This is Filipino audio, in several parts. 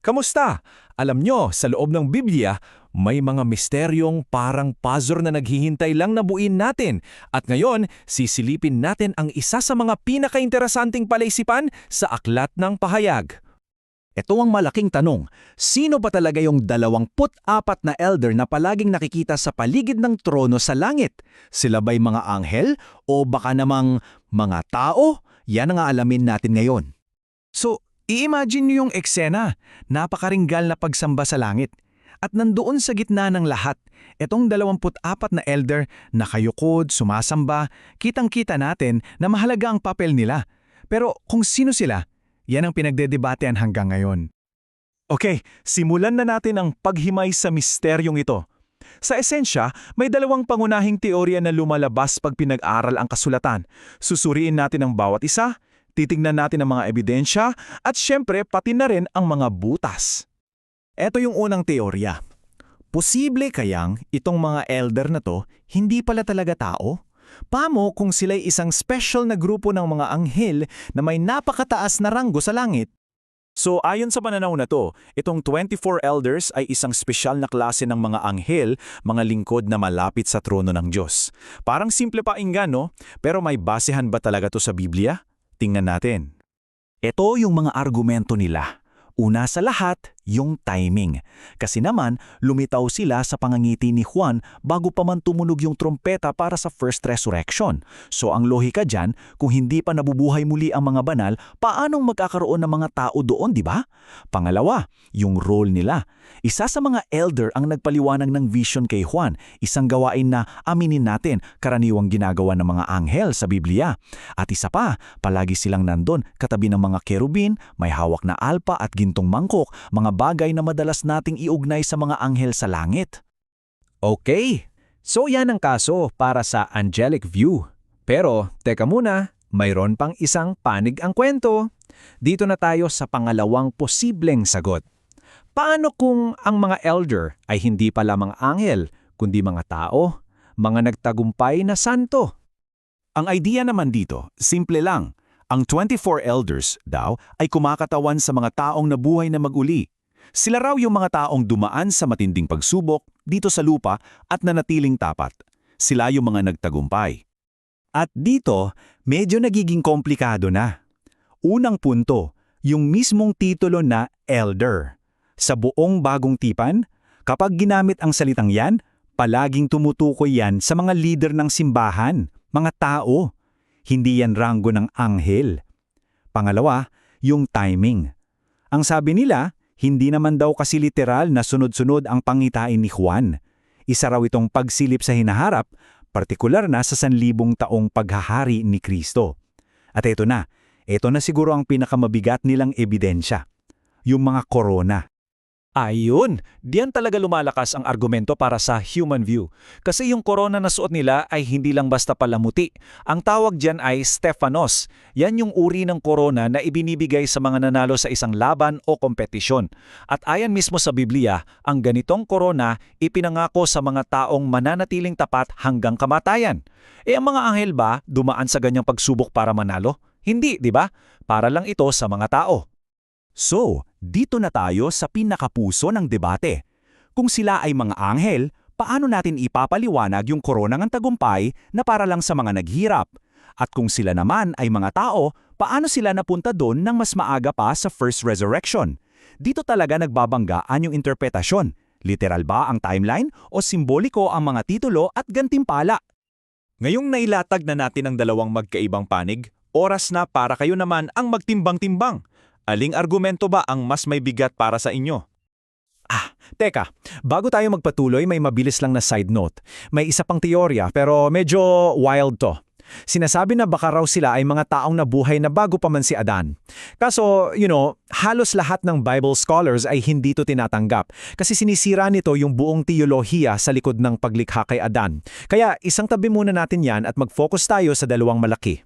Kamusta? Alam nyo, sa loob ng Biblia, may mga misteryong parang puzzle na naghihintay lang na buuin natin. At ngayon, sisilipin natin ang isa sa mga pinakainteresanteng palaisipan sa Aklat ng Pahayag. Ito ang malaking tanong, sino ba talaga yung 24 na elder na palaging nakikita sa paligid ng trono sa langit? Sila ba'y mga anghel o baka namang mga tao? Yan ang aalamin natin ngayon. So, i-imagine niyo yung eksena, napakaringgal na pagsamba sa langit. At nandoon sa gitna ng lahat, itong 24 na elder nakayukod, sumasamba, kitang-kita natin na mahalaga ang papel nila. Pero kung sino sila, yan ang pinagdedebatean hanggang ngayon. Okay, simulan na natin ang paghimay sa misteryong ito. Sa esensya, may dalawang pangunahing teorya na lumalabas pag pinag-aral ang kasulatan. Susuriin natin ang bawat isa, titingnan natin ang mga ebidensya, at syempre pati na rin ang mga butas. Ito yung unang teorya. Posible kayang itong mga elder na to hindi pala talaga tao? Paano kung sila'y isang special na grupo ng mga anghel na may napakataas na ranggo sa langit? So ayon sa pananaw na to, itong 24 elders ay isang spesyal na klase ng mga anghel, mga lingkod na malapit sa trono ng Diyos. Parang simple pakinggan, no? Pero may basehan ba talaga to sa Biblia? Tingnan natin. Ito yung mga argumento nila. Una sa lahat, yung timing. Kasi naman, lumitaw sila sa pangangiti ni Juan bago pa man tumunog yung trompeta para sa first resurrection. So ang lohika dyan, kung hindi pa nabubuhay muli ang mga banal, paanong magkakaroon ng mga tao doon, di ba? Pangalawa, yung role nila. Isa sa mga elder ang nagpaliwanag ng vision kay Juan, isang gawain na aminin natin karaniwang ginagawa ng mga anghel sa Biblia. At isa pa, palagi silang nandun katabi ng mga kerubin, may hawak na alpa at gintong mangkok, mga bagay na madalas nating iugnay sa mga anghel sa langit. Okay, so yan ang kaso para sa angelic view. Pero, teka muna, mayroon pang isang panig ang kwento. Dito na tayo sa pangalawang posibleng sagot. Paano kung ang mga elder ay hindi pala mga anghel, kundi mga tao, mga nagtagumpay na santo? Ang idea naman dito, simple lang. Ang 24 elders daw ay kumakatawan sa mga taong nabuhay na mag-uli. Sila raw yung mga taong dumaan sa matinding pagsubok dito sa lupa at nanatiling tapat. Sila yung mga nagtagumpay. At dito, medyo nagiging komplikado na. Unang punto, yung mismong titulo na elder. Sa buong bagong tipan, kapag ginamit ang salitang yan, palaging tumutukoy yan sa mga leader ng simbahan, mga tao. Hindi yan ranggo ng anghel. Pangalawa, yung timing. Ang sabi nila, hindi naman daw kasi literal na sunod-sunod ang pangitain ni Juan. Isa raw itong pagsilip sa hinaharap, partikular na sa 1,000 taong paghahari ni Kristo. At ito na siguro ang pinakamabigat nilang ebidensya. Yung mga korona. Ayun, diyan talaga lumalakas ang argumento para sa human view. Kasi yung korona na suot nila ay hindi lang basta palamuti. Ang tawag diyan ay Stephanos. Yan yung uri ng korona na ibinibigay sa mga nanalo sa isang laban o kompetisyon. At ayan mismo sa Biblia, ang ganitong korona ipinangako sa mga taong mananatiling tapat hanggang kamatayan. Ang mga anghel ba dumaan sa ganyang pagsubok para manalo? Hindi, di ba? Para lang ito sa mga tao. So, dito na tayo sa pinakapuso ng debate. Kung sila ay mga anghel, paano natin ipapaliwanag yung korona ng tagumpay na para lang sa mga naghirap? At kung sila naman ay mga tao, paano sila napunta doon ng mas maaga pa sa first resurrection? Dito talaga nagbabanggaan yung interpretasyon. Literal ba ang timeline o simboliko ang mga titulo at gantimpala? Ngayong nailatag na natin ang dalawang magkaibang panig, oras na para kayo naman ang magtimbang-timbang. Aling argumento ba ang mas may bigat para sa inyo? Teka, bago tayo magpatuloy may mabilis lang na side note. May isa pang teorya pero medyo wild to. Sinasabi na baka raw sila ay mga taong nabuhay na bago pa man si Adan. Kaso, halos lahat ng Bible scholars ay hindi to tinatanggap kasi sinisira nito yung buong teolohiya sa likod ng paglikha kay Adan. Kaya isang tabi muna natin yan at mag-focus tayo sa dalawang malaki.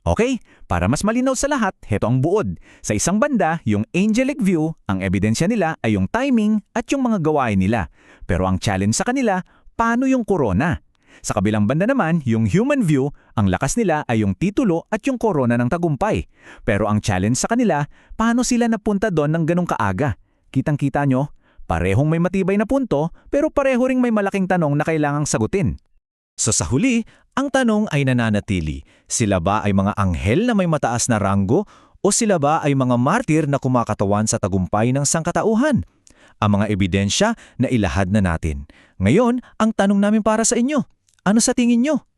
Okay, para mas malinaw sa lahat, heto ang buod. Sa isang banda, yung angelic view, ang ebidensya nila ay yung timing at yung mga gawain nila. Pero ang challenge sa kanila, paano yung korona? Sa kabilang banda naman, yung human view, ang lakas nila ay yung titulo at yung korona ng tagumpay. Pero ang challenge sa kanila, paano sila napunta doon ng ganong kaaga? Kitang-kita nyo, parehong may matibay na punto pero pareho ring may malaking tanong na kailangang sagutin. So sa huli, ang tanong ay nananatili. Sila ba ay mga anghel na may mataas na ranggo o sila ba ay mga martir na kumakatawan sa tagumpay ng sangkatauhan? Ang mga ebidensya na ilahad na natin. Ngayon, ang tanong namin para sa inyo, ano sa tingin nyo?